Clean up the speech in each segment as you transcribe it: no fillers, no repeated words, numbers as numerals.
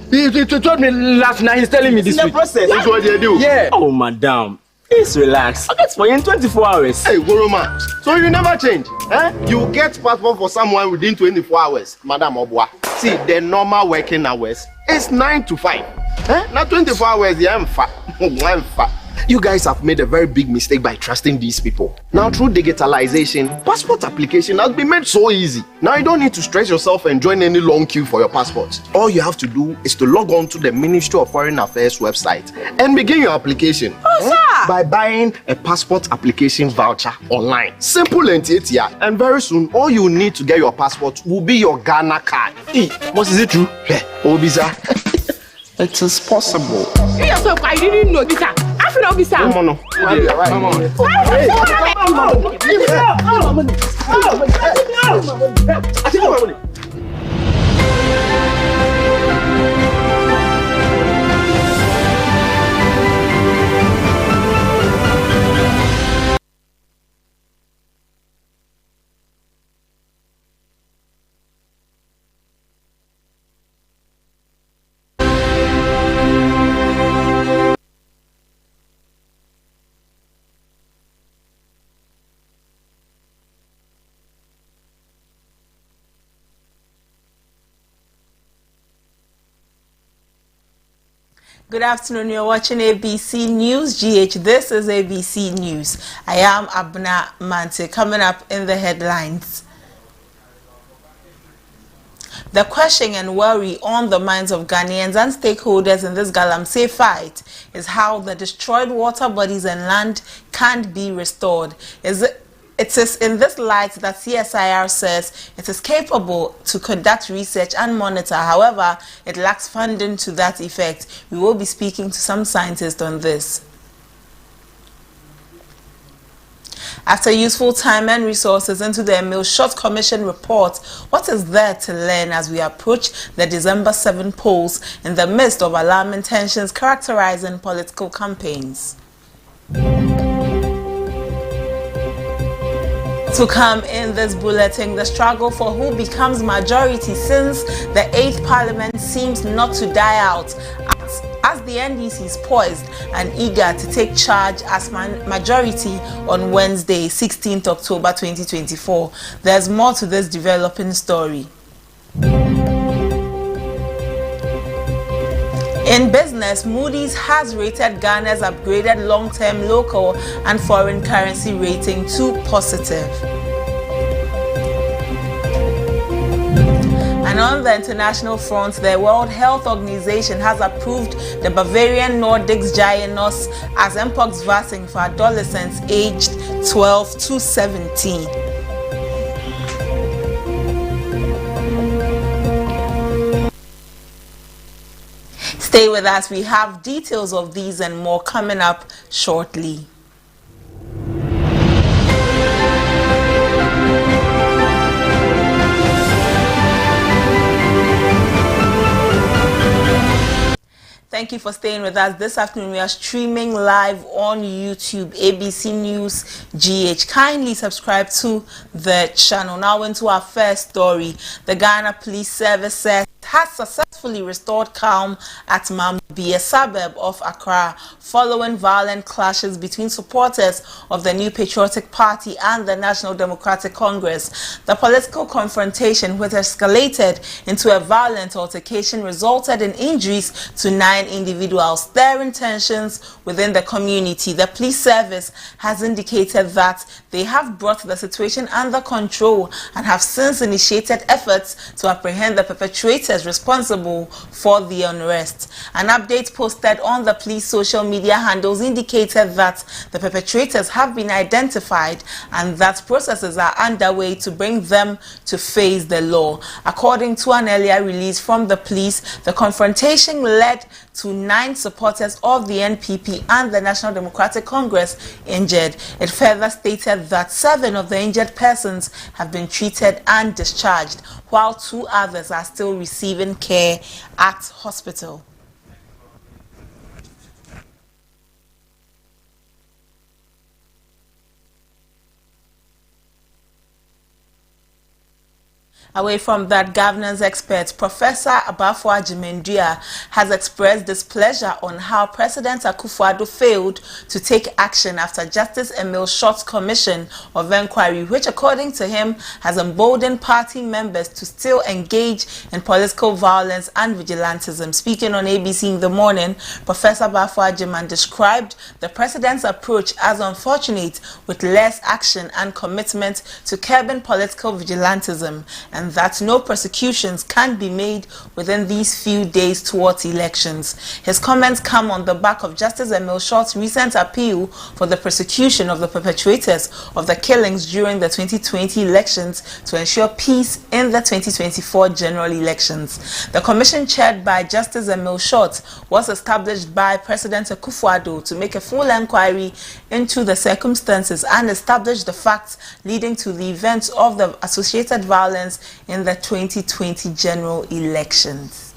He told me last night. He's telling me this week. Process. That's what they do. Yeah. Oh, madam. Please relax. I'll get for you in 24 hours. Hey, Goroma. So you never change? You get passport for someone within 24 hours, Madam Obwa. See, the normal working hours is 9 to 5. Not 24 hours, I'm fat. You guys have made a very big mistake by trusting these people. Now, through digitalization, passport application has been made so easy. Now, you don't need to stress yourself and join any long queue for your passport. All you have to do is to log on to the Ministry of Foreign Affairs website and begin your application. By buying a passport application voucher online. Simple and easy. And very soon, all you need to get your passport will be your Ghana card. What is it true? Obisa. It is possible. Yes, I didn't know this. I feel like this. Come on. Come on. Good afternoon, you're watching ABC News GH. This is ABC News. I am Abna Mante. Coming up in the headlines. The question and worry on the minds of Ghanaians and stakeholders in this Galamsey fight is how the destroyed water bodies and land can be restored. It is in this light that CSIR says it is capable to conduct research and monitor. However, it lacks funding to that effect. We will be speaking to some scientists on this. After useful time and resources into the Emil Short Commission report, what is there to learn as we approach the December 7 polls in the midst of alarming tensions characterizing political campaigns? To come in this bulletin, the struggle for who becomes majority since the 8th Parliament seems not to die out, as the NDC is poised and eager to take charge as majority on Wednesday, 16th October 2024. There's more to this developing story. In business, Moody's has rated Ghana's upgraded long-term local and foreign currency rating to positive. And on the international front, the World Health Organization has approved the Bavarian Nordics Gianos as Mpox vaccine for adolescents aged 12 to 17. Stay with us. We have details of these and more coming up shortly. Thank you for staying with us. This afternoon we are streaming live on YouTube, ABC News GH. Kindly subscribe to the channel. Now into our first story. The Ghana Police Service says has successfully restored calm at Mambi, a suburb of Accra, following violent clashes between supporters of the New Patriotic Party and the National Democratic Congress. The political confrontation, which escalated into a violent altercation, resulted in injuries to 9 individuals, stirring tensions within the community. The police service has indicated that they have brought the situation under control and have since initiated efforts to apprehend the perpetrators responsible for the unrest. An update posted on the police social media handles indicated that the perpetrators have been identified and that processes are underway to bring them to face the law. According to an earlier release from the police, the confrontation led to 9 supporters of the NPP and the National Democratic Congress injured. It further stated that 7 of the injured persons have been treated and discharged, while 2 others are still receiving care at hospital. Away from that, governance expert Professor Abafua Jimendua has expressed displeasure on how President Akufo-Addo failed to take action after Justice Emil Short's commission of inquiry, which according to him has emboldened party members to still engage in political violence and vigilantism. Speaking on ABC in the morning, Professor Abafua Jiman described the president's approach as unfortunate, with less action and commitment to curbing political vigilantism, and that no prosecutions can be made within these few days towards elections. His comments come on the back of Justice Emil Short's recent appeal for the prosecution of the perpetrators of the killings during the 2020 elections to ensure peace in the 2024 general elections. The commission, chaired by Justice Emil Short, was established by President Akufo-Addo to make a full inquiry into the circumstances and establish the facts leading to the events of the associated violence in the 2020 general elections.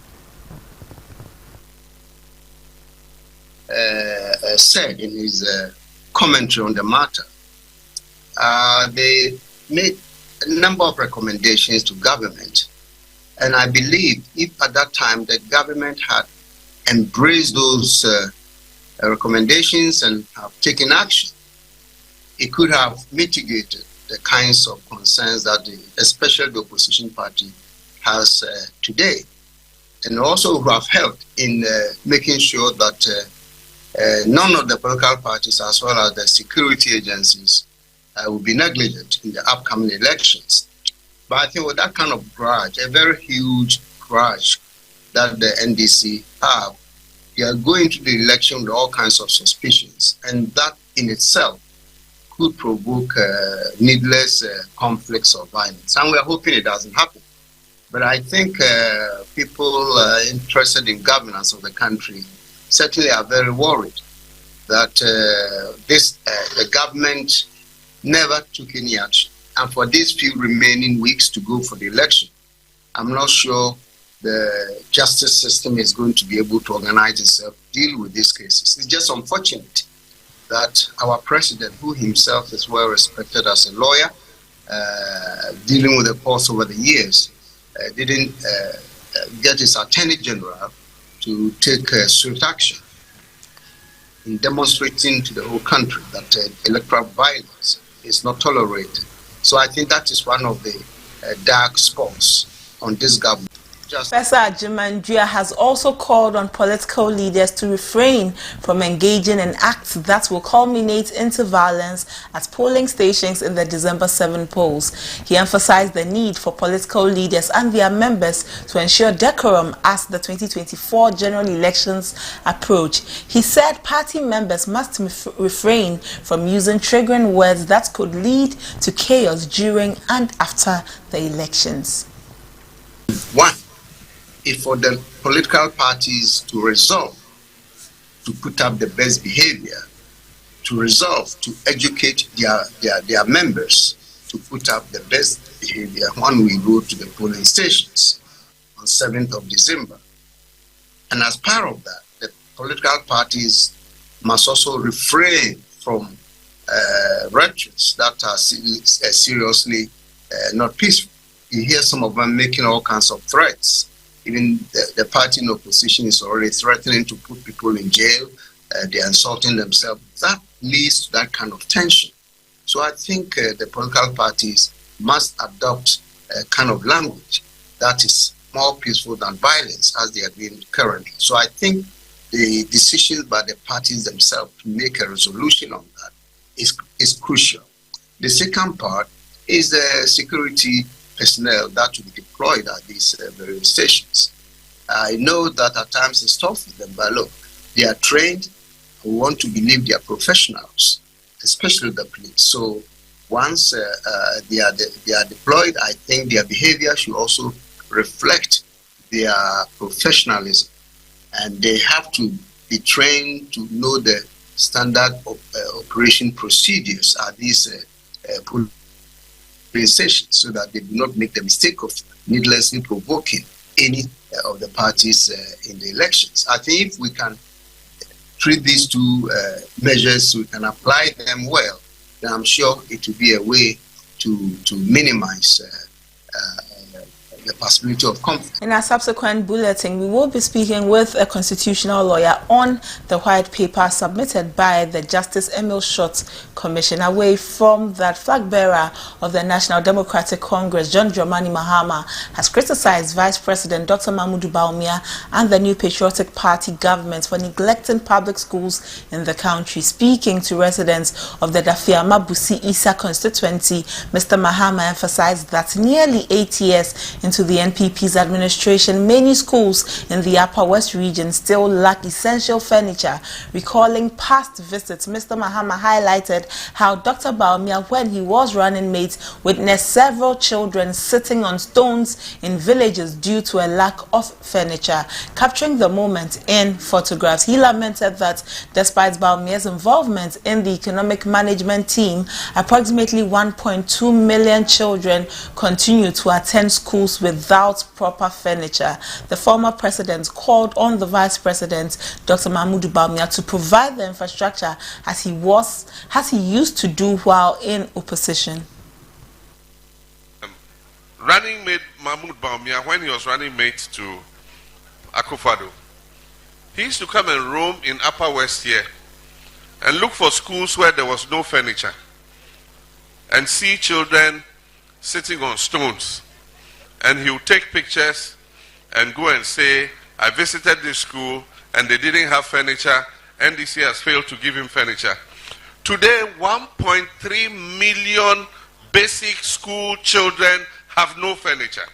Said in his commentary on the matter, they made a number of recommendations to government, and I believe if at that time the government had embraced those recommendations and have taken action, it could have mitigated the kinds of concerns that especially the opposition party has today, and also have helped in making sure that none of the political parties as well as the security agencies will be negligent in the upcoming elections. But I think with that kind of grudge, a very huge grudge that the NDC have, they are going to the election with all kinds of suspicions, and that in itself could provoke needless conflicts or violence. And we are hoping it doesn't happen. But I think people interested in governance of the country certainly are very worried that the government never took any action. And for these few remaining weeks to go for the election, I'm not sure the justice system is going to be able to organize itself, deal with these cases. It's just unfortunate that our president, who himself is well respected as a lawyer, dealing with the course over the years, didn't get his attorney general to take swift action in demonstrating to the whole country that electoral violence is not tolerated. So I think that is one of the dark spots on this government. Professor Jimandria has also called on political leaders to refrain from engaging in acts that will culminate into violence at polling stations in the December 7 polls. He emphasized the need for political leaders and their members to ensure decorum as the 2024 general elections approach. He said party members must refrain from using triggering words that could lead to chaos during and after the elections. One, is for the political parties to resolve to put up the best behavior, to resolve to educate their members to put up the best behavior when we go to the polling stations on 7th of December. And as part of that, the political parties must also refrain from rhetorics that are seriously not peaceful. You hear some of them making all kinds of threats. Even the party in opposition is already threatening to put people in jail. They're insulting themselves. That leads to that kind of tension. So I think the political parties must adopt a kind of language that is more peaceful than violence as they are doing currently. So I think the decisions by the parties themselves to make a resolution on that is crucial. The second part is the security personnel that will be deployed at these various stations. I know that at times it's tough for them, but look, they are trained. We want to believe they are professionals, especially the police. So once they are deployed, I think their behavior should also reflect their professionalism, and they have to be trained to know the standard of operation procedures at these police stations, so that they do not make the mistake of needlessly provoking any of the parties in the elections. I think if we can treat these two measures, we can apply them well, then I'm sure it will be a way to minimize the possibility of conflict. In our subsequent bulletin, we will be speaking with a constitutional lawyer on the white paper submitted by the Justice Emil Short Commission. Away from that, flag bearer of the National Democratic Congress, John Dramani Mahama, has criticized Vice President Dr. Mahmoud Bawumia and the New Patriotic Party government for neglecting public schools in the country. Speaking to residents of the Dafiama Busi Isa constituency, Mr. Mahama emphasized that nearly 8 years into the NPP's administration, many schools in the Upper West region still lack essential furniture. Recalling past visits, Mr. Mahama highlighted how Dr. Bawumia, when he was running mate, witnessed several children sitting on stones in villages due to a lack of furniture. Capturing the moment in photographs, he lamented that despite Bawumia's involvement in the economic management team, approximately 1.2 million children continue to attend schools without proper furniture. The former president called on the vice president, Dr. Mahmoud Bawumia, to provide the infrastructure as he used to do while in opposition. Running mate Mahmoud Bawumia, when he was running mate to Akufado, he used to come and roam in Upper West here and look for schools where there was no furniture and see children sitting on stones. And he would take pictures and go and say, I visited this school and they didn't have furniture. NDC has failed to give him furniture. Today, 1.3 million basic school children have no furniture.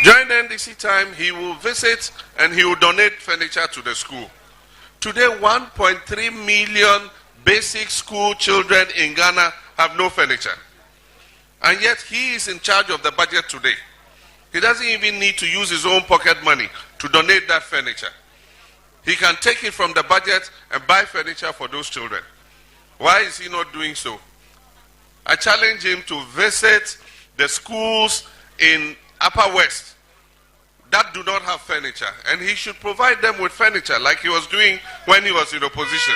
During the NDC time, he will visit and he will donate furniture to the school. Today, 1.3 million basic school children in Ghana have no furniture. And yet, he is in charge of the budget today. He doesn't even need to use his own pocket money to donate that furniture. He can take it from the budget and buy furniture for those children. Why is he not doing so? I challenge him to visit the schools in Upper West that do not have furniture, and he should provide them with furniture like he was doing when he was in opposition.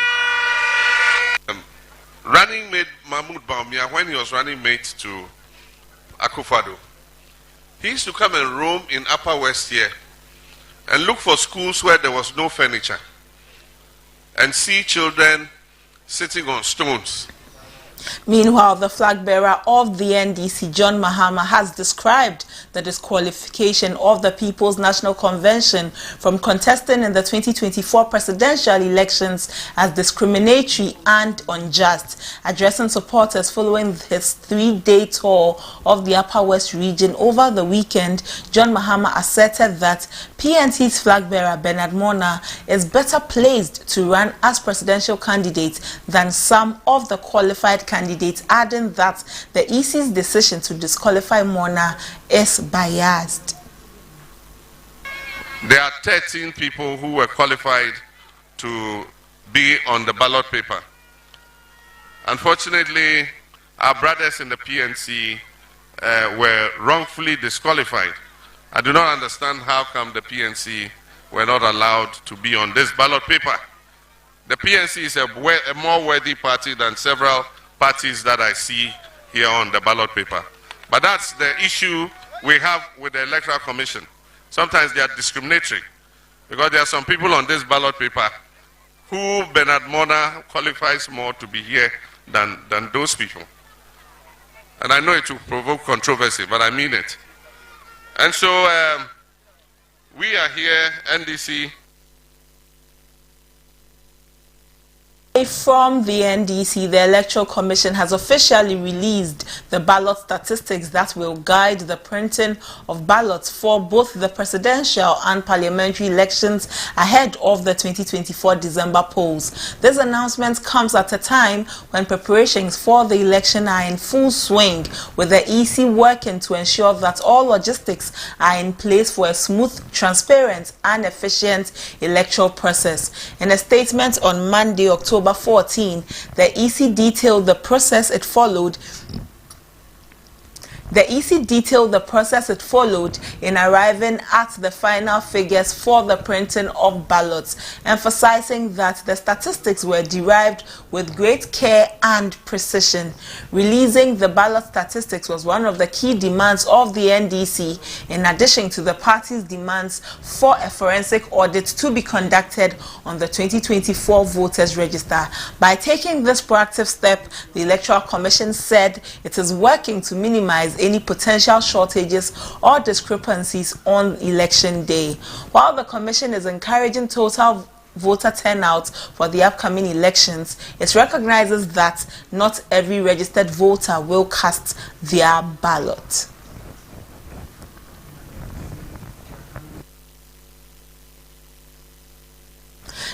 Running mate Mahmoud Bawumia, when he was running mate to Akufado, he used to come and roam in Upper West here and look for schools where there was no furniture and see children sitting on stones. Meanwhile, the flag bearer of the NDC, John Mahama, has described the disqualification of the People's National Convention from contesting in the 2024 presidential elections as discriminatory and unjust. Addressing supporters following his 3-day tour of the Upper West region over the weekend, John Mahama asserted that PNT's flag bearer Bernard Mona is better placed to run as presidential candidate than some of the qualified candidates, adding that the EC's decision to disqualify Mona is biased. There are 13 people who were qualified to be on the ballot paper. Unfortunately, our brothers in the PNC were wrongfully disqualified. I do not understand how come the PNC were not allowed to be on this ballot paper. The PNC is a more worthy party than several parties that I see here on the ballot paper. But that's the issue we have with the Electoral Commission. Sometimes they are discriminatory because there are some people on this ballot paper who Bernard Mona qualifies more to be here than those people. And I know it will provoke controversy, but I mean it. And so we are here, NDC. From the NDC, the Electoral Commission has officially released the ballot statistics that will guide the printing of ballots for both the presidential and parliamentary elections ahead of the 2024 December polls. This announcement comes at a time when preparations for the election are in full swing, with the EC working to ensure that all logistics are in place for a smooth, transparent and efficient electoral process. In a statement on Monday, October 14, the EC detailed the process it followed The EC detailed the process it followed in arriving at the final figures for the printing of ballots, emphasizing that the statistics were derived with great care and precision. Releasing the ballot statistics was one of the key demands of the NDC, in addition to the party's demands for a forensic audit to be conducted on the 2024 voters register. By taking this proactive step, the Electoral Commission said it is working to minimize any potential shortages or discrepancies on election day. While the Commission is encouraging total voter turnout for the upcoming elections, it recognizes that not every registered voter will cast their ballot.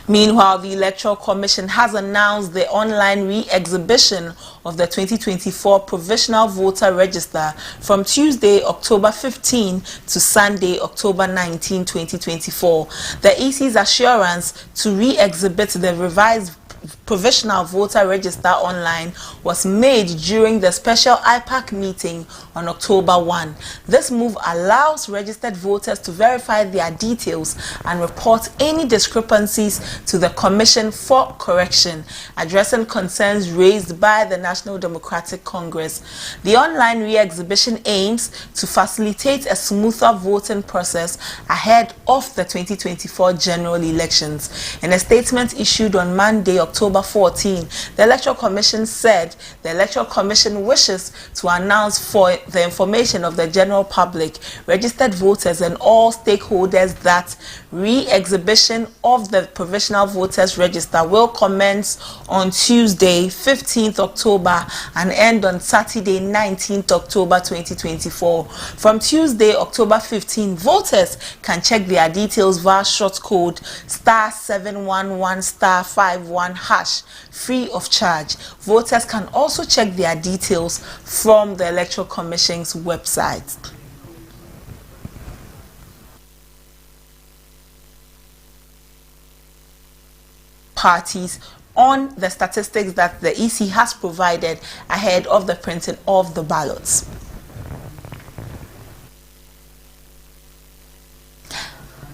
Meanwhile, the Electoral Commission has announced the online re-exhibition of the 2024 Provisional Voter Register from Tuesday, October 15 to Sunday, October 19, 2024. The EC's assurance to re-exhibit the revised Provisional Voter Register online was made during the special IPAC meeting on October 1. This move allows registered voters to verify their details and report any discrepancies to the Commission for correction, addressing concerns raised by the National Democratic Congress. The online re-exhibition aims to facilitate a smoother voting process ahead of the 2024 general elections. In a statement issued on Monday, October 14, the Electoral Commission said the Electoral Commission wishes to announce for the information of the general public, registered voters and all stakeholders that re-exhibition of the Provisional Voters Register will commence on Tuesday, 15th October and end on Saturday, 19th October 2024. From Tuesday, October 15, voters can check their details via short code *711*51# free of charge. Voters can also check their details from the Electoral Commission's website. Parties on the statistics that the EC has provided ahead of the printing of the ballots.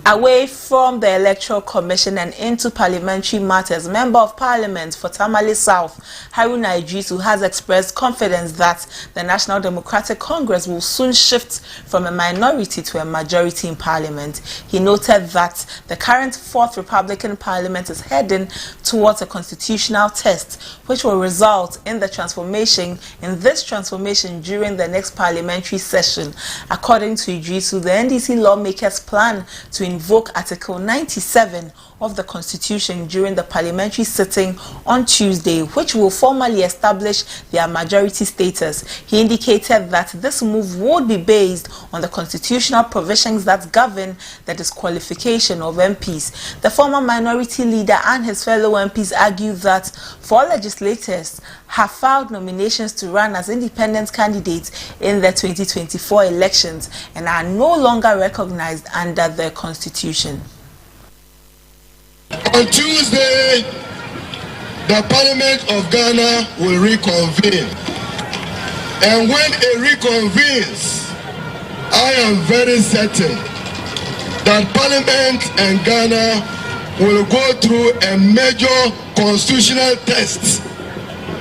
Away from the Electoral Commission and into parliamentary matters, Member of Parliament for Tamale South, Haruna Idrisu, has expressed confidence that the National Democratic Congress will soon shift from a minority to a majority in Parliament. He noted that the current 4th Republican Parliament is heading towards a constitutional test, which will result in this transformation during the next parliamentary session. According to Idrisu, the NDC lawmakers plan to invoke Article 97 of the Constitution during the parliamentary sitting on Tuesday, which will formally establish their majority status. He indicated that this move would be based on the constitutional provisions that govern the disqualification of MPs. The former minority leader and his fellow MPs argue that 4 legislators have filed nominations to run as independent candidates in the 2024 elections and are no longer recognized under the Constitution. On Tuesday, the Parliament of Ghana will reconvene. And when it reconvenes, I am very certain that Parliament and Ghana will go through a major constitutional test.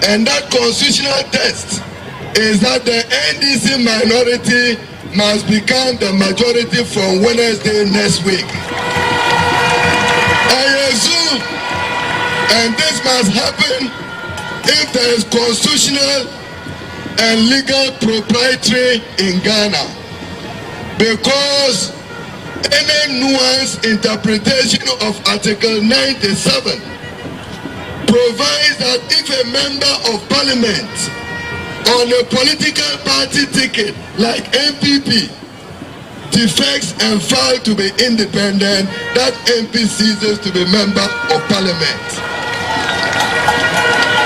And that constitutional test is that the NDC minority must become the majority from Wednesday next week. I assume, and this must happen if there is constitutional and legal propriety in Ghana, because any nuanced interpretation of Article 97 provides that if a member of Parliament on a political party ticket like MPP defects and fails to be independent, that MP ceases to be member of Parliament.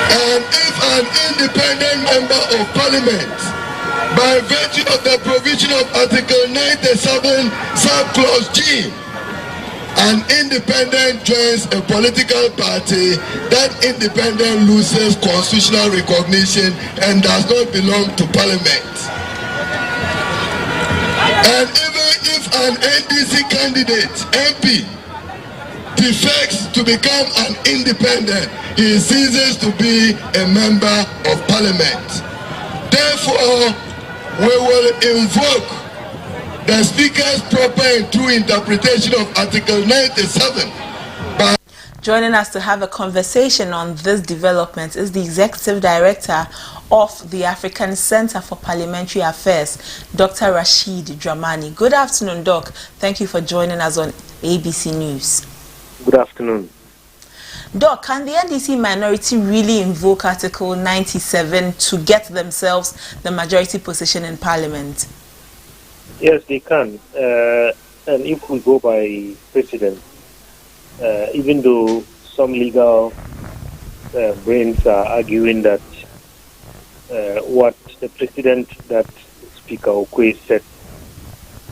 And if an independent member of Parliament, by virtue of the provision of Article 97, subclause G, an independent joins a political party, that independent loses constitutional recognition and does not belong to Parliament. And even if an NDC candidate, MP, defects to become an independent, he ceases to be a member of parliament. Therefore, we will invoke the Speaker's proper and true interpretation of Article 97. Joining us to have a conversation on this development is the Executive Director of the African Center for Parliamentary Affairs, Dr. Rashid Dramani. Good afternoon, Doc. Thank you for joining us on ABC News. Good afternoon. Doc, can the NDC minority really invoke Article 97 to get themselves the majority position in Parliament? Yes, they can. And if we go by precedent, even though some legal brains are arguing that what the president that Speaker Okwe said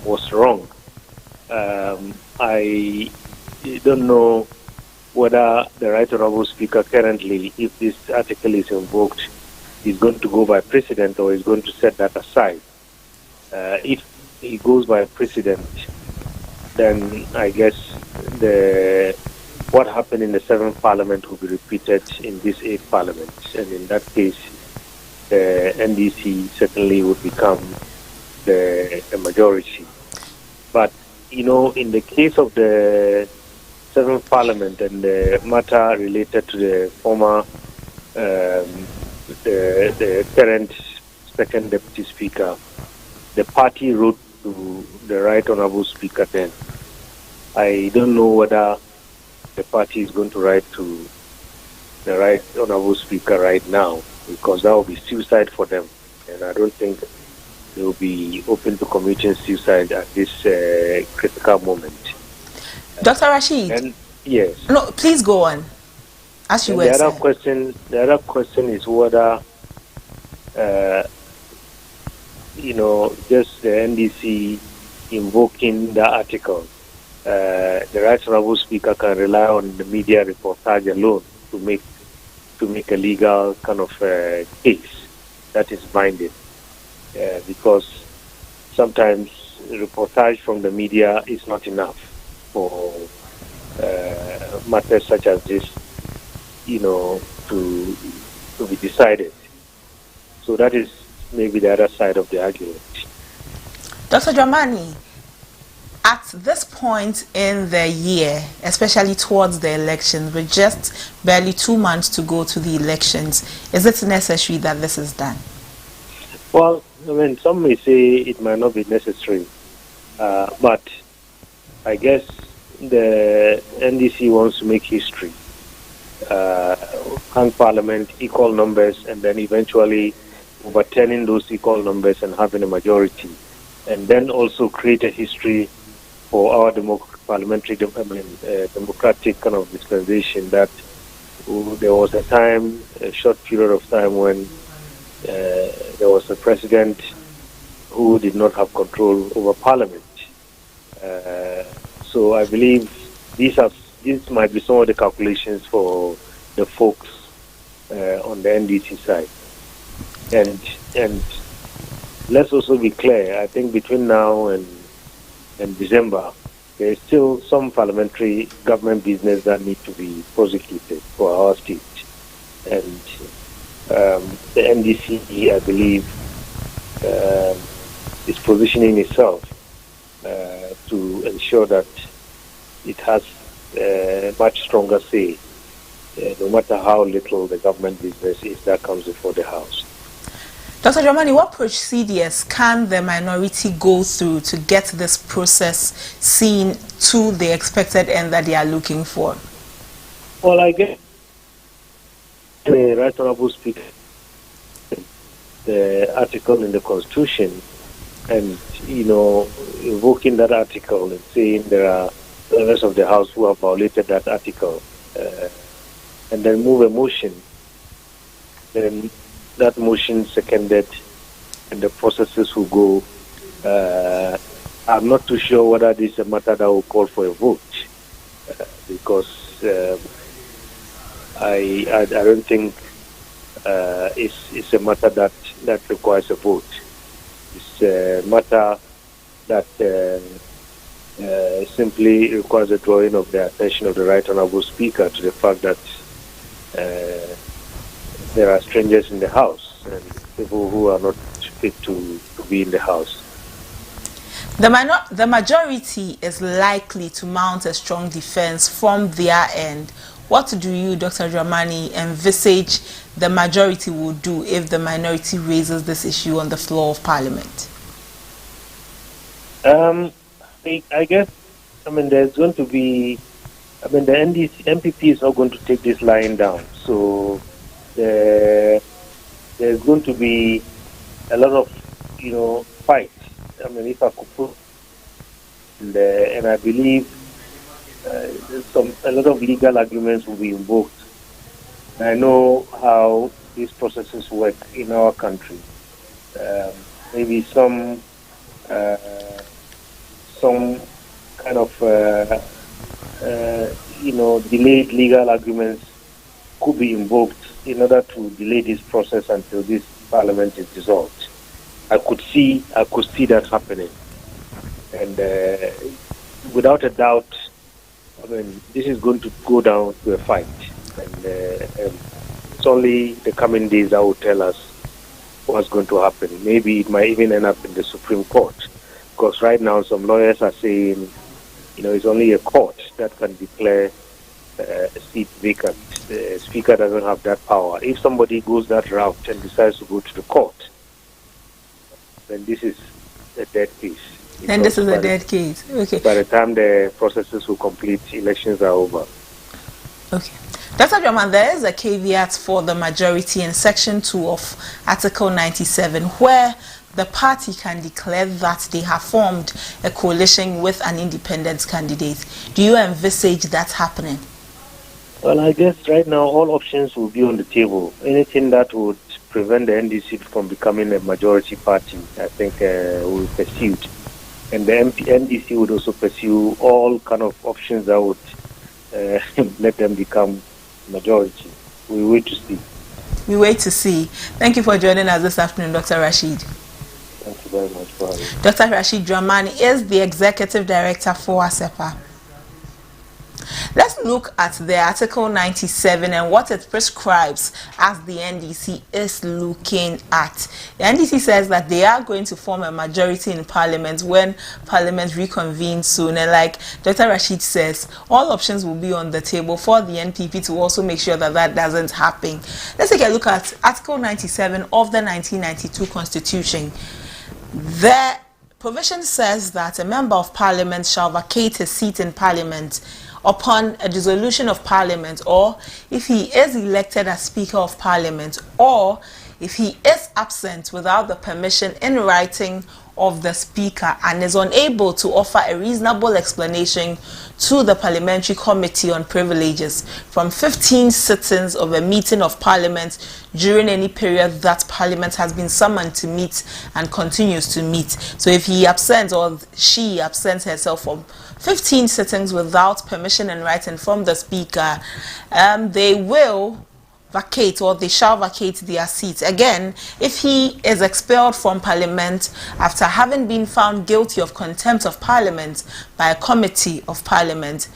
was wrong, I don't know whether the Right Honourable Speaker currently, if this article is invoked, is going to go by precedent or is going to set that aside. If he goes by precedent, then I guess what happened in the 7th Parliament will be repeated in this 8th Parliament. And in that case, the NDC certainly would become the majority. But, you know, in the case of the 7th Parliament and the matter related to the former, the current second Deputy Speaker, the party wrote to the Right Honourable Speaker then. I don't know whether the party is going to write to the Right Honourable Speaker right now, because that will be suicide for them. And I don't think they will be open to committing suicide at this critical moment. Dr. Rashid? And, yes. No, please go on. As you were saying. The other question is whether, just the NDC invoking the article, the Right Honourable Speaker can rely on the media reportage alone to make a legal kind of case that is binding, because sometimes reportage from the media is not enough for matters such as this, to be decided. So that is maybe the other side of the argument. Dr. Dramani, at this point in the year, especially towards the elections, with just barely 2 months to go to the elections, is it necessary that this is done? Well, I mean, some may say it might not be necessary, but I guess the NDC wants to make history. Hang Parliament, equal numbers, and then eventually overturning those equal numbers and having a majority, and then also create a history for our democratic kind of dispensation, that there was a short period of time when there was a president who did not have control over Parliament. So I believe these might be some of the calculations for the folks on the NDC side. And let's also be clear, I think between now and December, there is still some parliamentary government business that need to be prosecuted for our state. And the NDC, I believe, is positioning itself to ensure that it has a much stronger say, no matter how little the government business is that comes before the House. Dr. Dramani, what procedures can the minority go through to get this process seen to the expected end that they are looking for? Well, I guess the Right Honourable Speaker, the article in the Constitution, and, invoking that article and saying there are members of the House who have violated that article, and then move a motion, then that motion seconded and the processes will go. I'm not too sure whether this is a matter that will call for a vote, because I don't think it's a matter that requires a vote. It's a matter that simply requires the drawing of the attention of the Right Honourable Speaker to the fact that there are strangers in the House and people who are not fit to be in the House. The majority is likely to mount a strong defense from their end. What do you, Dr. Dramani, envisage the majority will do if the minority raises this issue on the floor of Parliament? I guess, there's going to be, the MPP is not going to take this lying down. So there's going to be a lot of, fight. If I could put, and I believe a lot of legal arguments will be invoked. I know how these processes work in our country. Maybe some kind of delayed legal arguments could be invoked in order to delay this process until this Parliament is dissolved. I could see that happening, and without a doubt, this is going to go down to a fight, and it's only the coming days that will tell us what's going to happen. Maybe it might even end up in the Supreme Court, because right now some lawyers are saying, it's only a court that can declare a seat vacant. The Speaker doesn't have that power. If somebody goes that route and decides to go to the court, then this is a dead case. Then this is a dead case. Okay. By the time the processes will complete, elections are over. Okay. Dr. Draman, there is a caveat for the majority in Section 2 of Article 97, where the party can declare that they have formed a coalition with an independent candidate. Do you envisage that happening? Well, I guess right now all options will be on the table. Anything that would prevent the NDC from becoming a majority party, I think, will be pursued. And the NDC would also pursue all kind of options that would let them become majority. We wait to see. We wait to see. Thank you for joining us this afternoon, Dr. Rashid. Thank you very much for having me. Dr. Rashid Dramani is the Executive Director for ASEPA. Let's look at the Article 97 and what it prescribes as the NDC is looking at. The NDC says that they are going to form a majority in Parliament when Parliament reconvenes soon. And like Dr. Rashid says, all options will be on the table for the NPP to also make sure that that doesn't happen. Let's take a look at Article 97 of the 1992 Constitution. The provision says that a member of Parliament shall vacate his seat in Parliament upon a dissolution of Parliament, or if he is elected as Speaker of Parliament, or if he is absent without the permission in writing of the Speaker and is unable to offer a reasonable explanation to the Parliamentary Committee on Privileges from 15 sittings of a meeting of Parliament during any period that Parliament has been summoned to meet and continues to meet. So if he absents or she absents herself from 15 sittings without permission in writing from the Speaker, they will vacate, or they shall vacate their seats. Again, if he is expelled from Parliament after having been found guilty of contempt of Parliament by a committee of Parliament,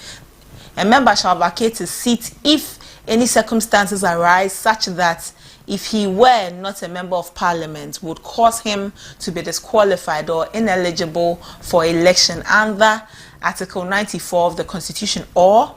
a member shall vacate his seat if any circumstances arise such that, if he were not a member of Parliament, would cause him to be disqualified or ineligible for election under Article 94 of the Constitution, or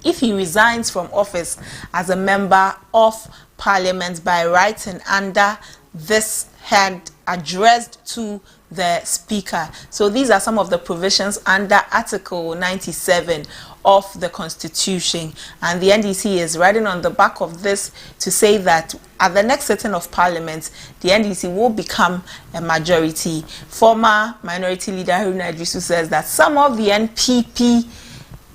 if he resigns from office as a member of Parliament by writing under this head addressed to the Speaker. So these are some of the provisions under Article 97 of the Constitution, and the NDC is writing on the back of this to say that at the next sitting of Parliament, the NDC will become a majority. Former Minority Leader Haruna Idrisu says that some of the NPP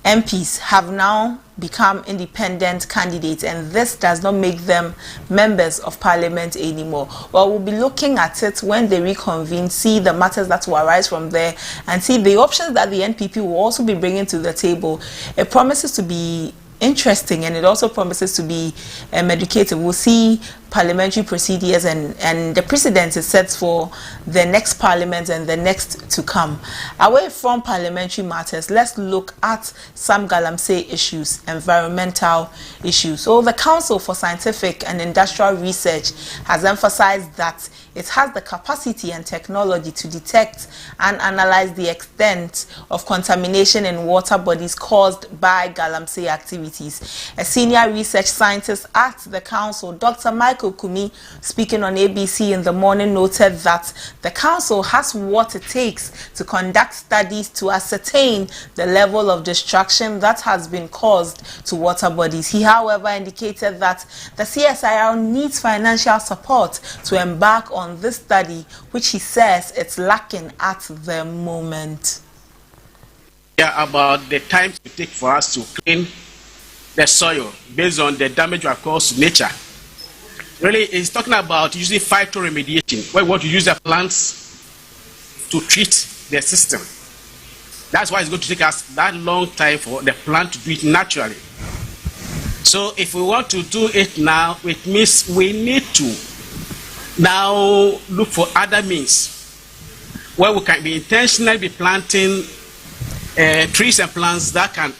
MPs have now become independent candidates, and this does not make them members of Parliament anymore. Well, we'll be looking at it when they reconvene, see the matters that will arise from there, and see the options that the NPP will also be bringing to the table. It promises to be interesting, and it also promises to be educative. We'll see parliamentary procedures and the precedent is set for the next parliament and the next to come. Away from parliamentary matters, let's look at some Galamsey issues, environmental issues. So the Council for Scientific and Industrial Research has emphasized that it has the capacity and technology to detect and analyze the extent of contamination in water bodies caused by Galamsey activities. A senior research scientist at the council, Dr. Michael Kumi, speaking on ABC in the morning, noted that the council has what it takes to conduct studies to ascertain the level of destruction that has been caused to water bodies. He, however, indicated that the CSIR needs financial support to embark on this study, which he says it's lacking at the moment. Yeah, about the time it takes for us to clean the soil based on the damage we have caused to nature. Really, it's talking about using phytoremediation, where we want to use the plants to treat the system. That's why it's going to take us that long time for the plant to do it naturally. So if we want to do it now, it means we need to now look for other means where we can be intentionally planting trees and plants that can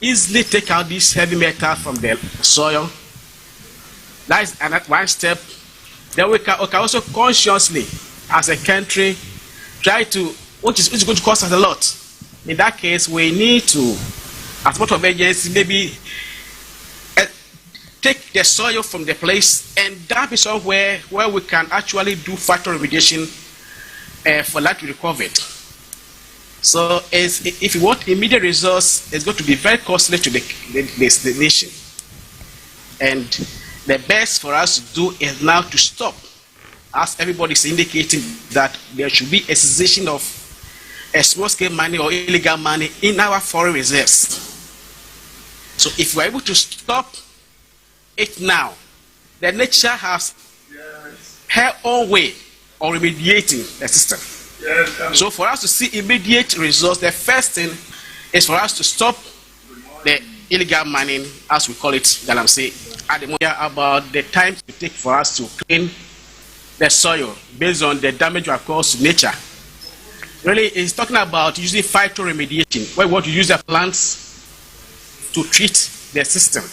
easily take out this heavy metal from the soil. That is one step. Then we can also consciously, as a country, try to, which is going to cost us a lot. In that case, we need to, as part of agency, maybe take the soil from the place and dump it somewhere where we can actually do phytoremediation for that to recover it. So if you want immediate results, it's going to be very costly to the nation. And the best for us to do is now to stop, as everybody is indicating, that there should be a cessation of small-scale mining or illegal mining in our foreign reserves. So if we're able to stop it now, the nature has her own way of remediating the system. So for us to see immediate results, the first thing is for us to stop the illegal mining, as we call it, Galamsey. At the moment, about the time it takes for us to clean the soil based on the damage we have caused to nature. Really, it's talking about using phytoremediation, where we want to use the plants to treat the system.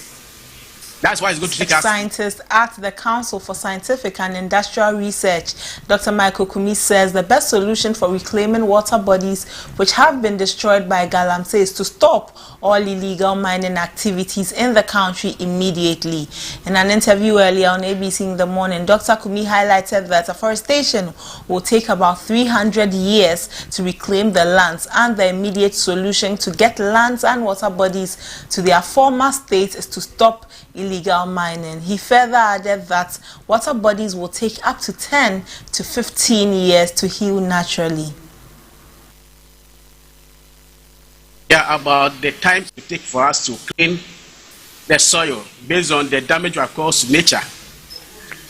That's why it's going to take us. Scientist at the Council for Scientific and Industrial Research, Dr. Michael Kumi, says the best solution for reclaiming water bodies which have been destroyed by Galamsey is to stop all illegal mining activities in the country immediately. In an interview earlier on ABC in the morning, Dr. Kumi highlighted that afforestation will take about 300 years to reclaim the lands, and the immediate solution to get lands and water bodies to their former state is to stop illegal mining. He further added that water bodies will take up to 10 to 15 years to heal naturally. Yeah, about the time it takes for us to clean the soil based on the damage we have caused to nature.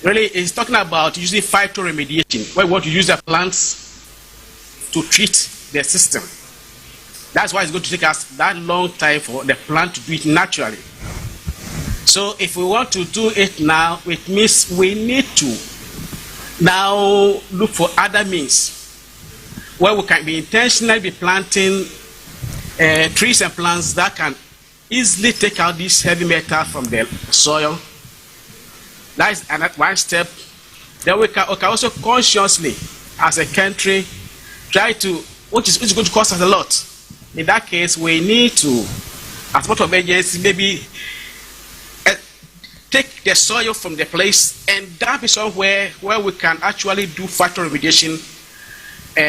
Really, it's talking about using phytoremediation, where we want to use the plants to treat the system. That's why it's going to take us that long time for the plant to do it naturally. So if we want to do it now, it means we need to now look for other means where we can be intentionally planting trees and plants that can easily take out this heavy metal from the soil. That is one step. Then we can also consciously, as a country, try to, which is going to cost us a lot. In that case, we need to, as part of agency, maybe take the soil from the place and dump it somewhere where we can actually do phytoremediation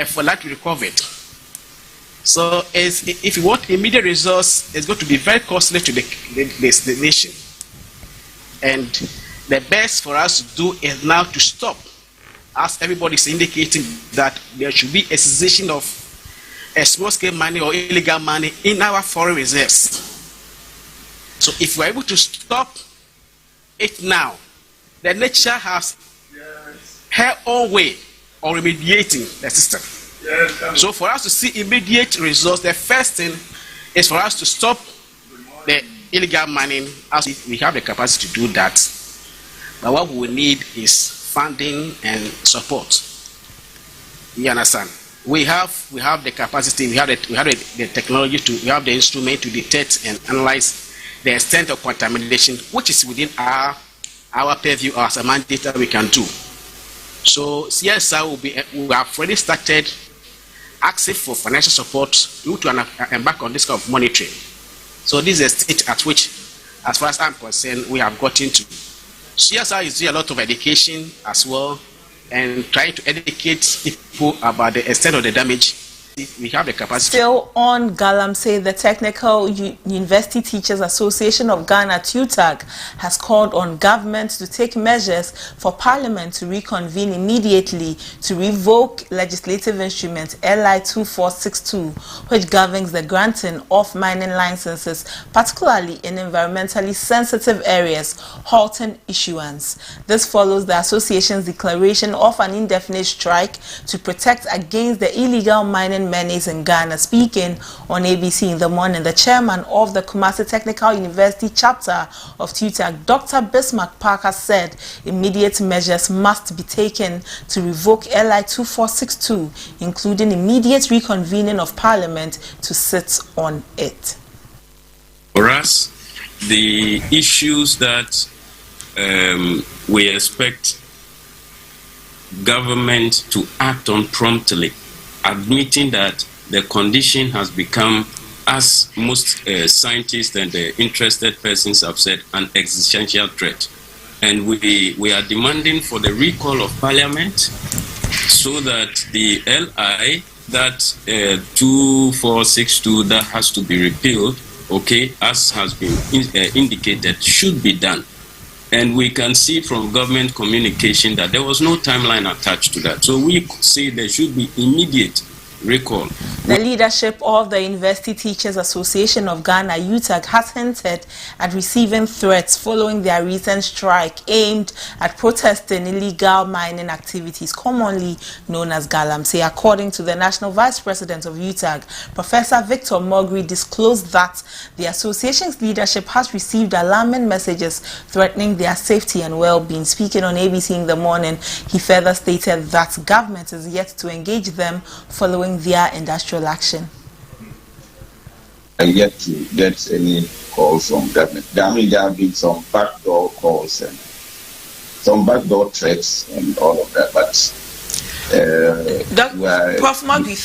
for that to recover it. So if you want immediate results, it's going to be very costly to the nation. And the best for us to do is now to stop, as everybody is indicating, that there should be a cessation of small-scale mining or illegal mining in our foreign reserves. So if we're able to stop it now, the nature has her own way of remediating the system. So for us to see immediate results, the first thing is for us to stop the illegal mining, as we have the capacity to do that. But what we need is funding and support. You understand? We have the capacity, we have the technology we have the instrument to detect and analyze the extent of contamination, which is within our purview as a mandate that we can do. So CSR we have already started asking for financial support to embark on this kind of monitoring. So this is the state at which, as far as I'm concerned, we have got into. CSR is doing a lot of education as well, and trying to educate people about the extent of the damage. We have the capacity. Still on Galamsey, the Technical University Teachers Association of Ghana, TUTAG, has called on government to take measures for Parliament to reconvene immediately to revoke legislative instrument LI 2462, which governs the granting of mining licenses, particularly in environmentally sensitive areas, halting issuance. This follows the association's declaration of an indefinite strike to protect against the illegal mining menace in Ghana. Speaking on ABC in the morning, the chairman of the Kumasi Technical University chapter of TUTAG, Dr. Bismarck Parker, said immediate measures must be taken to revoke LI 2462, including immediate reconvening of Parliament to sit on it. For us, the issues that we expect government to act on promptly, admitting that the condition has become, as most scientists and interested persons have said, an existential threat. And we are demanding for the recall of Parliament so that the LI, that 2462, that has to be repealed, okay, as has been indicated, should be done. And we can see from government communication that there was no timeline attached to that. So we say there should be immediate recall. The leadership of the University Teachers Association of Ghana, UTAG, has hinted at receiving threats following their recent strike aimed at protesting illegal mining activities, commonly known as Galamsey. According to the National Vice President of UTAG, Professor Victor Mogri, disclosed that the association's leadership has received alarming messages threatening their safety and well-being. Speaking on ABC in the morning, he further stated that government is yet to engage them following their industrial action. And yet to get any calls from government. I mean, there have been some backdoor calls and some backdoor threats and all of that, but Prof. Mogri,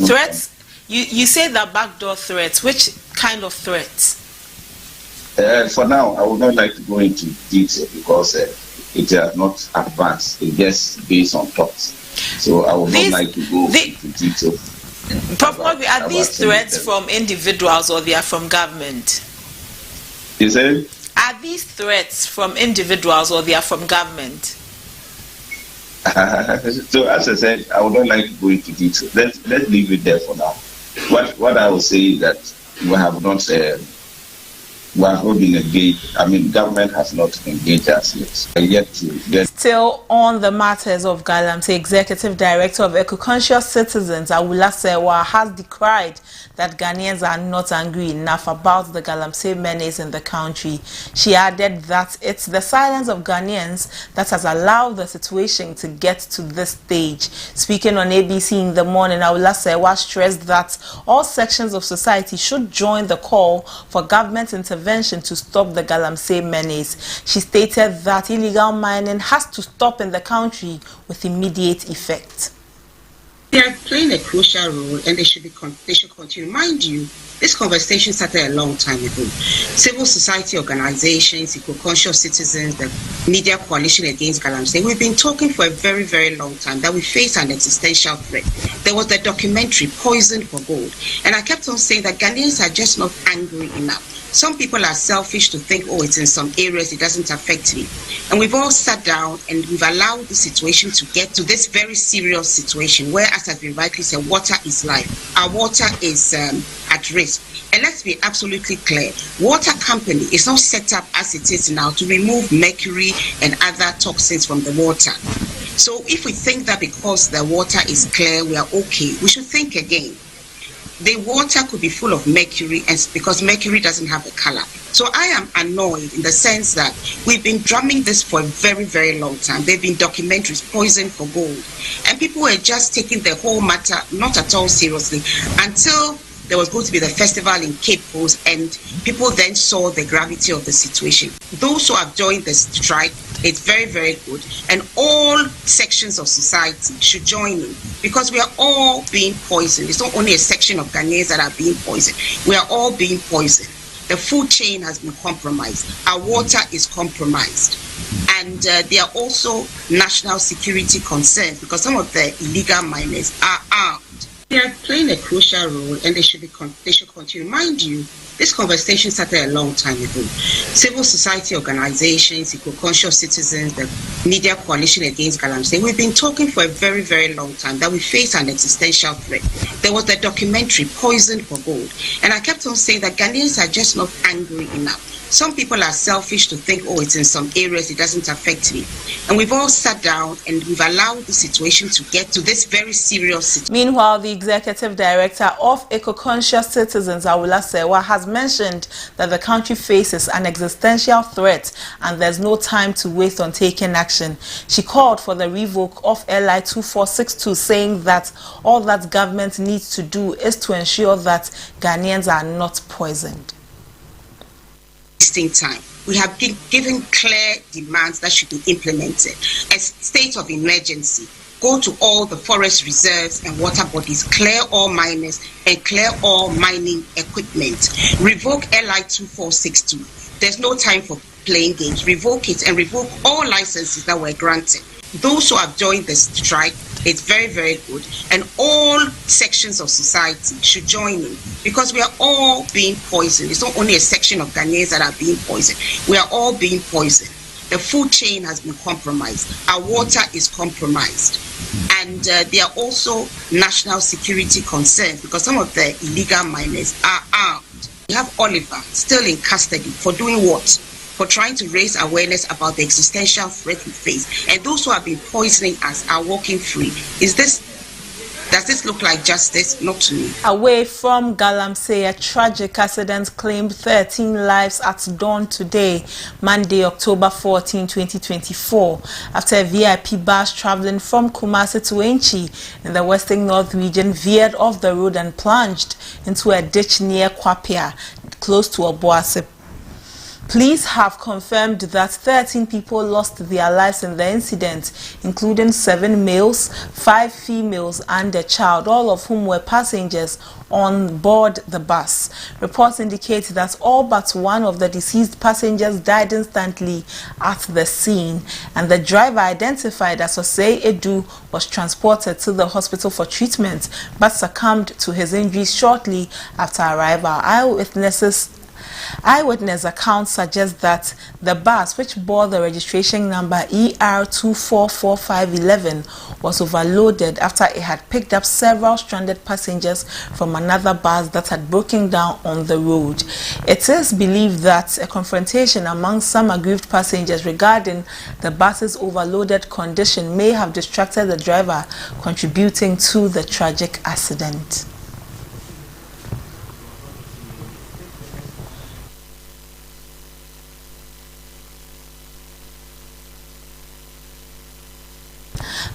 threats. You say the backdoor threats. Which kind of threats? For now, I would not like to go into detail because it has not advanced. It's just based on thoughts. So I would not like to go into detail. Prof. Mogri, are these threats from individuals or they are from government? You say? Are these threats from individuals or they are from government? So as I said, I would not like to go into detail. Let's leave it there for now. What I will say is that we have not been engaged. I mean, government has not engaged us yet. Still on the matters of Galamsey, Executive Director of Eco-Conscious Citizens, Awula Sewa, has decried that Ghanaians are not angry enough about the Galamsey menace in the country. She added that it's the silence of Ghanaians that has allowed the situation to get to this stage. Speaking on ABC in the morning, Awula Sewa stressed that all sections of society should join the call for government intervention to stop the Galamsey menace. She stated that illegal mining has to stop in the country with immediate effect. They are playing a crucial role and they should continue. Mind you, this conversation started a long time ago. Civil society organizations, eco-conscious citizens, the media coalition against Galamsey, we've been talking for a very, very long time that we face an existential threat. There was the documentary Poisoned for Gold, and I kept on saying that Ghanaians are just not angry enough. Some people are selfish to think, oh, it's in some areas, it doesn't affect me. And we've all sat down and we've allowed the situation to get to this very serious situation where, as has been rightly said, water is life. Our water is at risk. And let's be absolutely clear, water company is not set up as it is now to remove mercury and other toxins from the water. So if we think that because the water is clear, we are okay, we should think again. the water could be full of mercury, and because mercury doesn't have a color. So I am annoyed in the sense that we've been drumming this for a very, very long time. There have been documentaries, Poison for Gold, and people were just taking the whole matter not at all seriously until there was going to be the festival in Cape Coast, and people then saw the gravity of the situation. Those who have joined the strike, it's very, very good, and all sections of society should join in, because we are all being poisoned. It's not only a section of Ghanaians that are being poisoned. We are all being poisoned. The food chain has been compromised. Our water is compromised. And there are also national security concerns, because some of the illegal miners are armed. They are playing a crucial role, and they should continue. Mind you, this conversation started a long time ago. Civil society organizations, eco-conscious citizens, the Media Coalition Against Galamsey, we've been talking for a very, very long time that we face an existential threat. There was the documentary Poison for Gold, and I kept on saying that Ghanaians are just not angry enough. Some people are selfish to think, oh, it's in some areas, it doesn't affect me. And we've all sat down and we've allowed the situation to get to this very serious situation. Meanwhile, the executive director of Eco-Conscious Citizens, Awula Sewa, has mentioned that the country faces an existential threat and there's no time to waste on taking action. She called for the revoke of LI 2462, saying that all that government needs to do is to ensure that Ghanaians are not poisoned. Time. We have been given clear demands that should be implemented. A state of emergency. Go to all the forest reserves and water bodies, clear all miners and clear all mining equipment. Revoke LI 2462. There's no time for playing games. Revoke it and revoke all licenses that were granted. Those who have joined the strike, it's very, very good, and all sections of society should join in, because we are all being poisoned. It's not only a section of Ghanaians that are being poisoned. We are all being poisoned. The food chain has been compromised. Our water is compromised. And there are also national security concerns, because some of the illegal miners are armed. We have Oliver still in custody for doing what? For trying to raise awareness about the existential threat we face. And those who have been poisoning us are walking free. Does this look like justice? Not to me. Away from Galamsey, a tragic accident claimed 13 lives at dawn today, Monday, October 14, 2024, after a VIP bus traveling from Kumasi to Enchi in the Western North region veered off the road and plunged into a ditch near Kwapia, close to Obuasi. Police have confirmed that 13 people lost their lives in the incident, including 7 males, 5 females and a child, all of whom were passengers on board the bus. Reports indicate that all but one of the deceased passengers died instantly at the scene, and the driver, identified as Osei Edu, was transported to the hospital for treatment but succumbed to his injuries shortly after arrival. Eyewitness accounts suggest that the bus, which bore the registration number ER244511, was overloaded after it had picked up several stranded passengers from another bus that had broken down on the road. It is believed that a confrontation among some aggrieved passengers regarding the bus's overloaded condition may have distracted the driver, contributing to the tragic accident.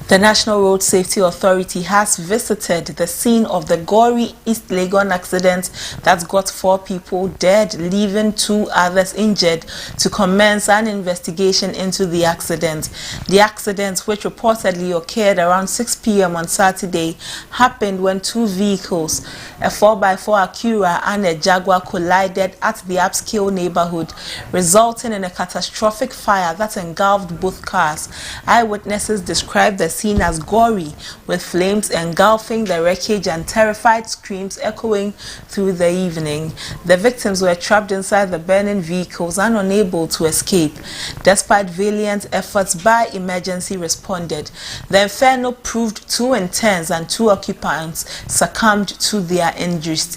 The National Road Safety Authority has visited the scene of the gory East Legon accident that got 4 people dead, leaving 2 others injured, to commence an investigation into the accident. The accident, which reportedly occurred around 6 p.m. on Saturday, happened when 2 vehicles, a 4x4 Acura and a Jaguar, collided at the upscale neighborhood, resulting in a catastrophic fire that engulfed both cars. Eyewitnesses described the scene as gory, with flames engulfing the wreckage and terrified screams echoing through the evening. The victims were trapped inside the burning vehicles and unable to escape. Despite valiant efforts by emergency responders, the inferno proved too intense and 2 occupants succumbed to their injuries.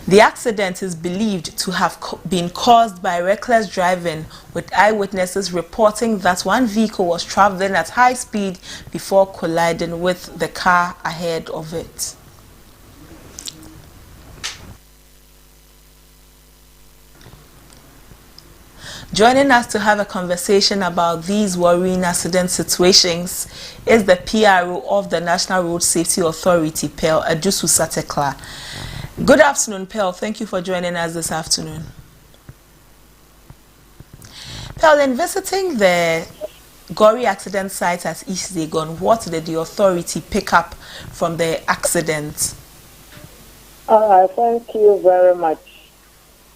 The accident is believed to have been caused by reckless driving, with eyewitnesses reporting that one vehicle was traveling at high speed before colliding with the car ahead of it. Joining us to have a conversation about these worrying accident situations is the PRO of the National Road Safety Authority, Pearl Adusu Satekla. Good afternoon, Pearl. Thank you for joining us this afternoon. Pearl, in visiting the Gory accident site at East Legon, what did the authority pick up from the accident? Thank you very much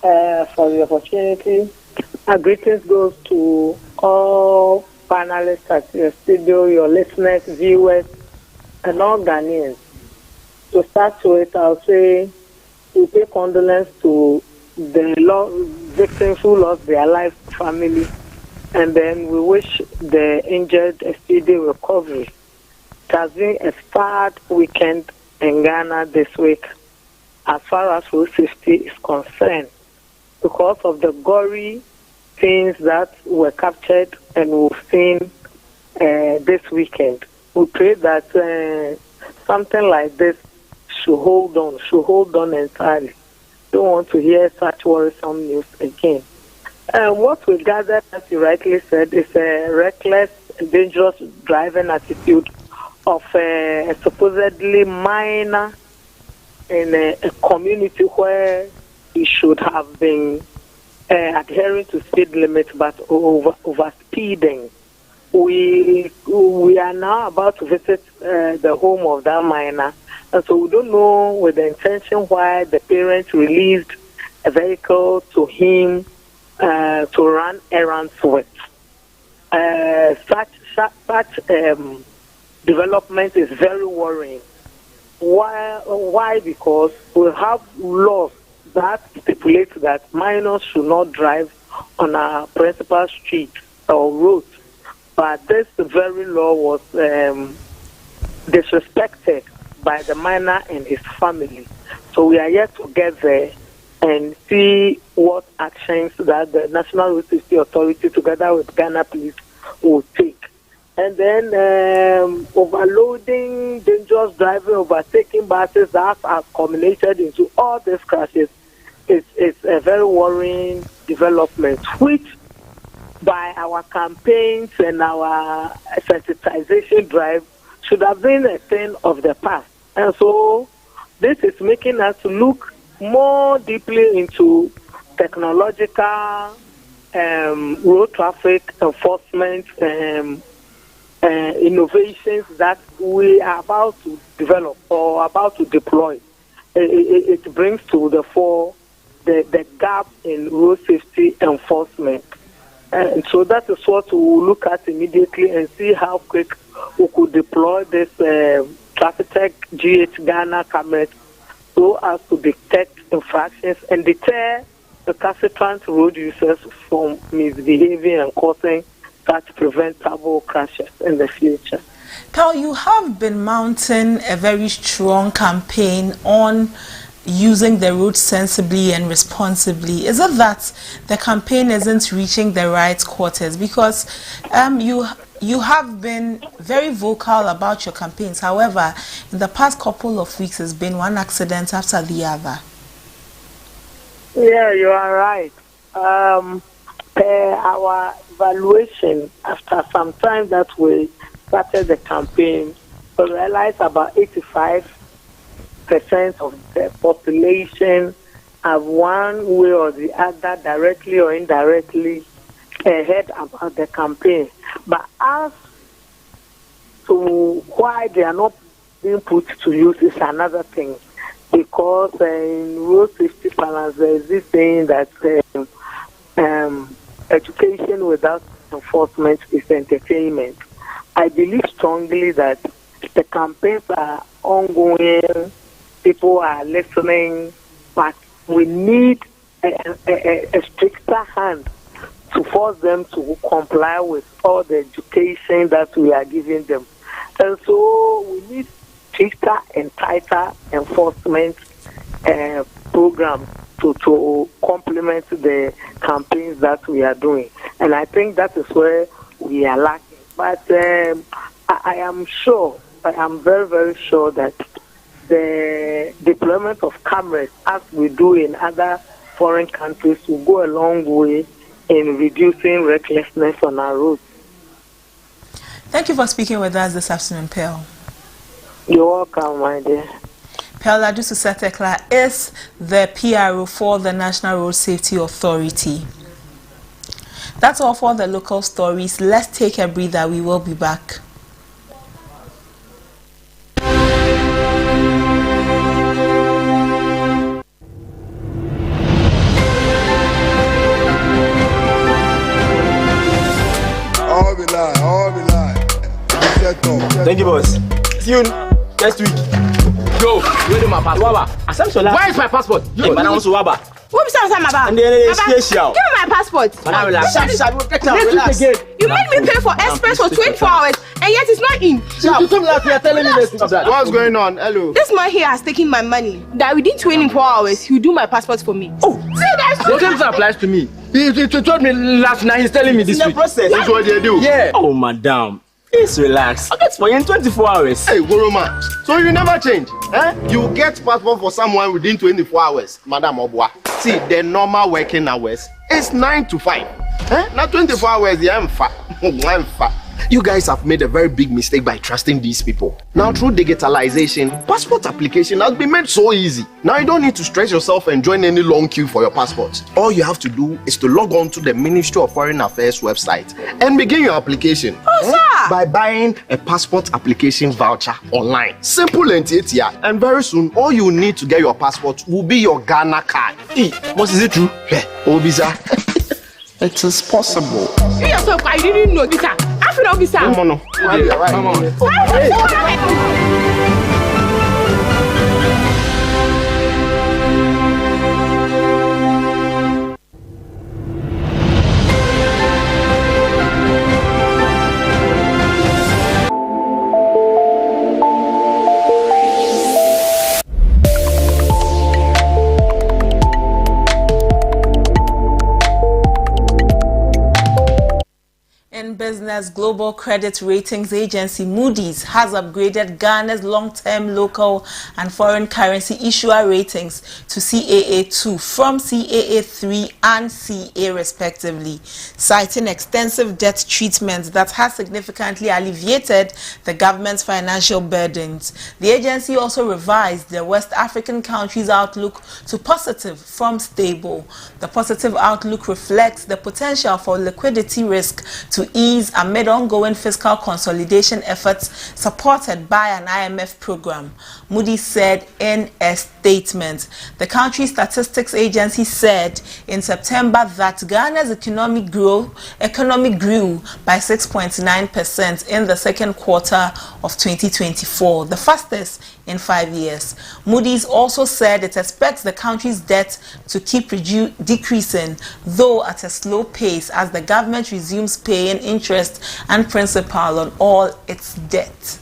for the opportunity. Greetings goes to all panelists at your studio, your listeners, viewers, and all Ghanaians. To start with, I'll say we pay condolence to the victims who lost their lives, family, and then we wish the injured a speedy recovery. It has been a sad weekend in Ghana this week as far as road safety is concerned because of the gory things that were captured and we've seen this weekend. We pray that something like this should hold on entirely. Don't want to hear such worrisome news again. What we gathered, as you rightly said, is a reckless, dangerous driving attitude of a supposedly minor in a community where he should have been adhering to speed limits, but over speeding. We are now about to visit the home of that minor, and so we don't know with the intention why the parents released a vehicle to him to run errands with. Such development is very worrying. Why? Because we have laws that stipulate that minors should not drive on our principal street or road. But this very law was disrespected by the minor and his family. So we are yet to get there and see what actions that the National Road Safety Authority together with Ghana Police will take. And then overloading, dangerous driving, overtaking buses that have culminated into all these crashes is a very worrying development, which by our campaigns and our sensitization drive should have been a thing of the past. And so this is making us look more deeply into technological road traffic enforcement innovations that we are about to develop or about to deploy. It brings to the fore the gap in road safety enforcement. And so that is what we will look at immediately and see how quick we could deploy this Traffic Tech GH Ghana cameras so as to detect infractions and deter the recalcitrant road users from misbehaving and causing such preventable crashes in the future. Pearl, you have been mounting a very strong campaign on using the road sensibly and responsibly. Is it that the campaign isn't reaching the right quarters? Because you have been very vocal about your campaigns. However, in the past couple of weeks, there's been one accident after the other. Yeah, you are right. Our evaluation after some time that we started the campaign, we realized about 85% of the population have one way or the other, directly or indirectly, heard about the campaign. But as to why they are not being put to use is another thing. Because in road safety balance, there is this saying that education without enforcement is entertainment. I believe strongly that the campaigns are ongoing, people are listening, but we need a stricter hand to force them to comply with all the education that we are giving them. And so we need stricter and tighter enforcement programs to complement the campaigns that we are doing. And I think that is where we are lacking. But I am very, very sure that the deployment of cameras, as we do in other foreign countries, will go a long way in reducing recklessness on our roads. Thank you for speaking with us this afternoon, Pearl. You're welcome, my dear. Pearl Adusu Setekla is the PRO for the National Road Safety Authority. That's all for the local stories. Let's take a breather. We will be back. All be lie. Thank you, boss. See you next week. Yo, where is my passport? Where is my passport? Yo, man, I want to waba. What is that, Maba? And then Give me my passport. Relax. You made me pay for express for 24 hours, and yet it's not in. You told me that you are telling me this. What's going on? Hello. This man here has taken my money. That within 24 hours, he'll do my passport for me. Oh, see, that's the same thing applies to me. He told me last night. He's telling me this week. Process. That's what they do. Yeah. Oh, madam. Please relax. I'll get for you in 24 hours. Hey, Goroma. So you never change? You get passport for someone within 24 hours, Madam Obwa. See, the normal working hours is 9 to 5. Not 24 hours, I'm fat. You guys have made a very big mistake by trusting these people. Now, through digitalization, passport application has been made so easy. Now, you don't need to stress yourself and join any long queue for your passport. All you have to do is to log on to the Ministry of Foreign Affairs website and begin your application. By buying a passport application voucher online. Simple and easy. And very soon, all you need to get your passport will be your Ghana card. What is it true? Obisa. It is possible. You yourself, I didn't know this. I feel this. Come on. Come on. In business, global credit ratings agency Moody's has upgraded Ghana's long-term local and foreign currency issuer ratings to CAA2 from CAA3 and CA respectively, citing extensive debt treatment that has significantly alleviated the government's financial burdens. The agency also revised the West African countries' outlook to positive from stable. The positive outlook reflects the potential for liquidity risk to ease amid ongoing fiscal consolidation efforts supported by an IMF program, Moody's said in a statement. The country statistics agency said in September that Ghana's economy grew by 6.9% in the second quarter of 2024, the fastest in 5 years. Moody's also said it expects the country's debt to keep decreasing, though at a slow pace, as the government resumes paying interest and principal on all its debt.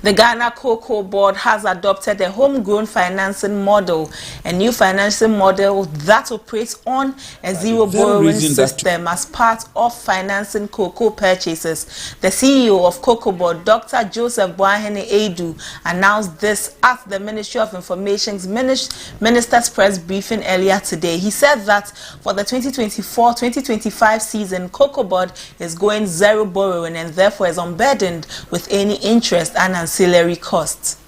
The Ghana Cocoa Board has adopted a homegrown financing model, a new financing model that operates on a zero borrowing system as part of financing cocoa purchases. The CEO of Cocoa Board, Dr. Joseph Boahene Edu, announced this at the Ministry of Information's Minister's press briefing earlier today. He said that for the 2024-2025 season, Cocoa Board is going zero borrowing and therefore is unburdened with any interest and ancillary costs.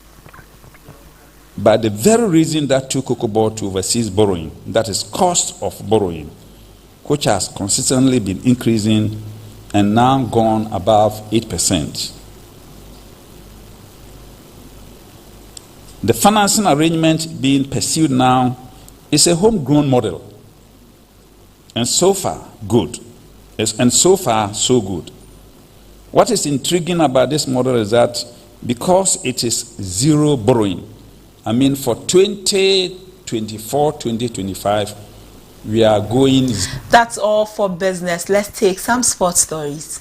By the very reason that took Cocoa Board to overseas borrowing, that is cost of borrowing, which has consistently been increasing and now gone above 8%. The financing arrangement being pursued now is a homegrown model, and so far good, and so far so good. What is intriguing about this model is that because it is zero borrowing, I mean for 2024-2025, we are going. That's all for business. Let's take some sports stories.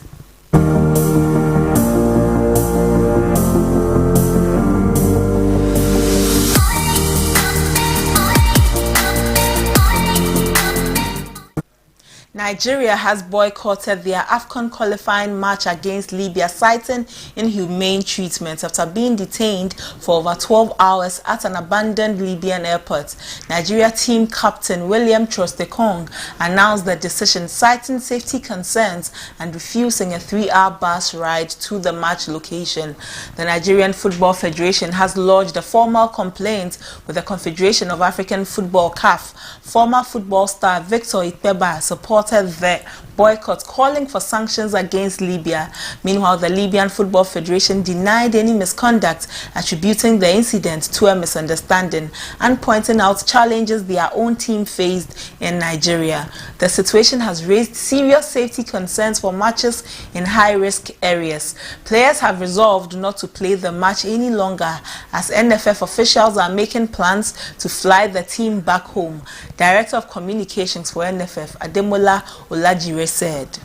Nigeria has boycotted their AFCON qualifying match against Libya, citing inhumane treatment after being detained for over 12 hours at an abandoned Libyan airport. Nigeria team captain William Trostekong announced the decision, citing safety concerns and refusing a 3-hour bus ride to the match location. The Nigerian Football Federation has lodged a formal complaint with the Confederation of African Football (CAF). Former football star Victor Ikpeba supported the boycott, calling for sanctions against Libya. Meanwhile, the Libyan Football Federation denied any misconduct, attributing the incident to a misunderstanding and pointing out challenges their own team faced in Nigeria. The situation has raised serious safety concerns for matches in high-risk areas. Players have resolved not to play the match any longer, as NFF officials are making plans to fly the team back home. Director of Communications for NFF, Ademola Olajire, said.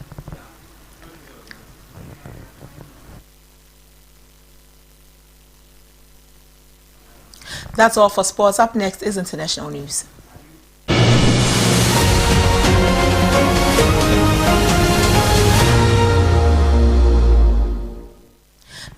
That's all for sports. Up next is international news.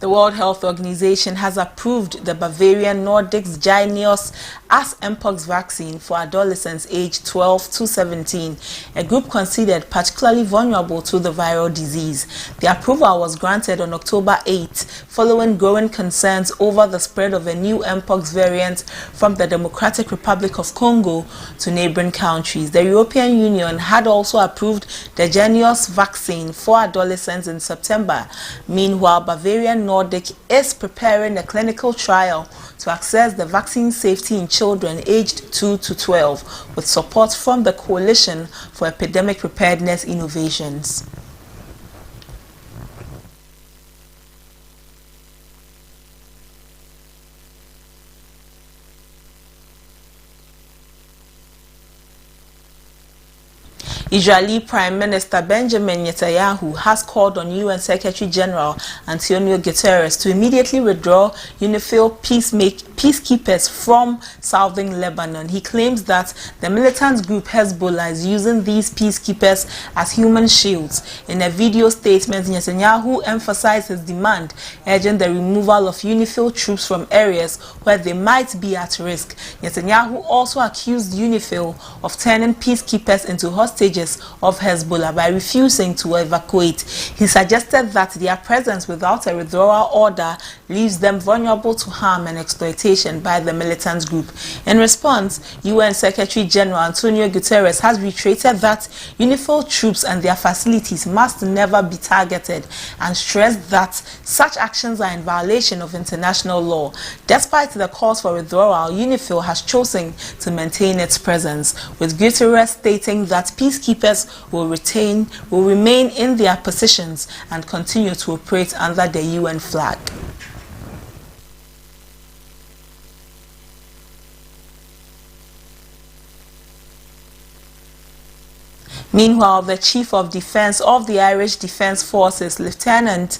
The World Health Organization has approved the Bavarian Nordic's Jynneos as mpox vaccine for adolescents aged 12 to 17, a group considered particularly vulnerable to the viral disease. The approval was granted on October 8, following growing concerns over the spread of a new mpox variant from the Democratic Republic of Congo to neighboring countries. The European Union had also approved the Jynneos vaccine for adolescents in September. Meanwhile, Bavarian Nordic is preparing a clinical trial to assess the vaccine safety in children aged 2 to 12, with support from the Coalition for Epidemic Preparedness Innovations. Israeli Prime Minister Benjamin Netanyahu has called on UN Secretary General Antonio Guterres to immediately withdraw UNIFIL peacekeepers from southern Lebanon. He claims that the militant group Hezbollah is using these peacekeepers as human shields. In a video statement, Netanyahu emphasized his demand, urging the removal of UNIFIL troops from areas where they might be at risk. Netanyahu also accused UNIFIL of turning peacekeepers into hostages of Hezbollah by refusing to evacuate. He suggested that their presence without a withdrawal order leaves them vulnerable to harm and exploitation by the militant group. In response, UN Secretary General Antonio Guterres has reiterated that UNIFIL troops and their facilities must never be targeted and stressed that such actions are in violation of international law. Despite the calls for withdrawal, UNIFIL has chosen to maintain its presence, with Guterres stating that peacekeepers will remain in their positions and continue to operate under the UN flag. Meanwhile, the Chief of Defence of the Irish Defence Forces, Lieutenant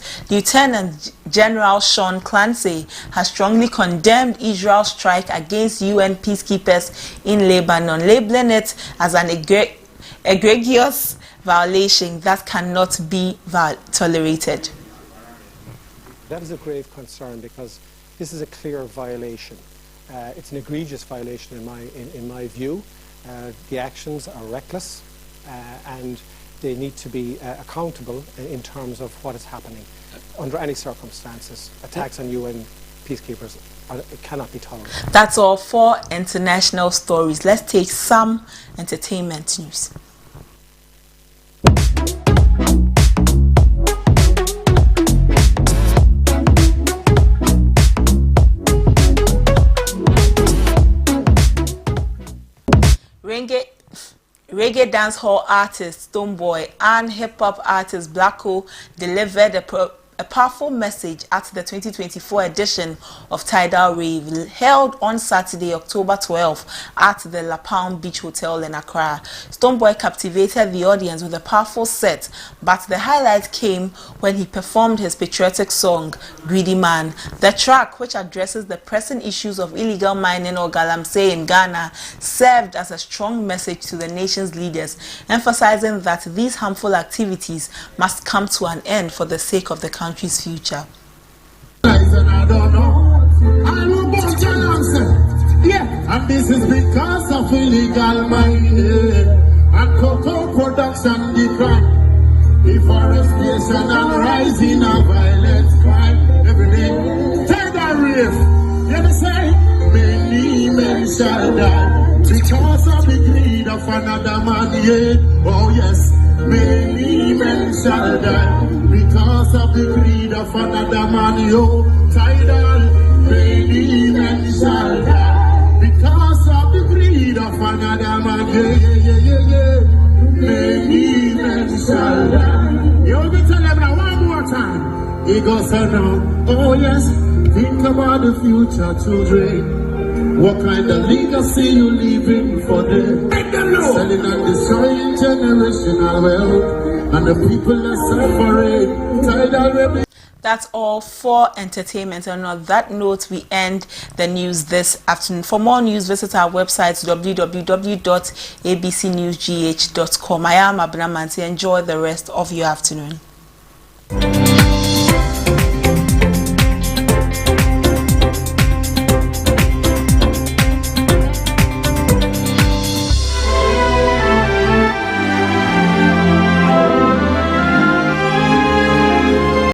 General Sean Clancy, has strongly condemned Israel's strike against UN peacekeepers in Lebanon, labeling it as an egregious violation that cannot be tolerated. That is a grave concern because this is a clear violation. It's an egregious violation in my view. The actions are reckless and they need to be accountable in terms of what is happening. Under any circumstances, attacks on UN peacekeepers cannot be tolerated. That's all for international stories. Let's take some entertainment news. Reggae dancehall artist Stonebwoy and hip-hop artist Blacko delivered a powerful message at the 2024 edition of Tidal Rave held on Saturday, October 12 at the La Palm Beach Hotel in Accra. Stonebwoy captivated the audience with a powerful set, but the highlight came when he performed his patriotic song, Greedy Man. The track, which addresses the pressing issues of illegal mining or galamsey in Ghana, served as a strong message to the nation's leaders, emphasizing that these harmful activities must come to an end for the sake of the country's future. And this is because of illegal mining and cocoa production decline, deforestation and rising of violent crime every day. Take that riff. Let me say, many men shall die because of the greed of another man. Yeah. Oh yes, many men shall die because of the greed of another man. Yo, Tidal, many men shall die because of the greed of another man. Yeah. Many men shall die. You will tell them now one more time. He goes on. Oh yes, think about the future children. What kind of legacy you leaving for them? Selling and destroying generational wealth, and the people are suffering. That's all for entertainment, and on that note we end the news this afternoon. For more news, visit our website www.abcnewsgh.com. I am Abna Manti. Enjoy the rest of your afternoon.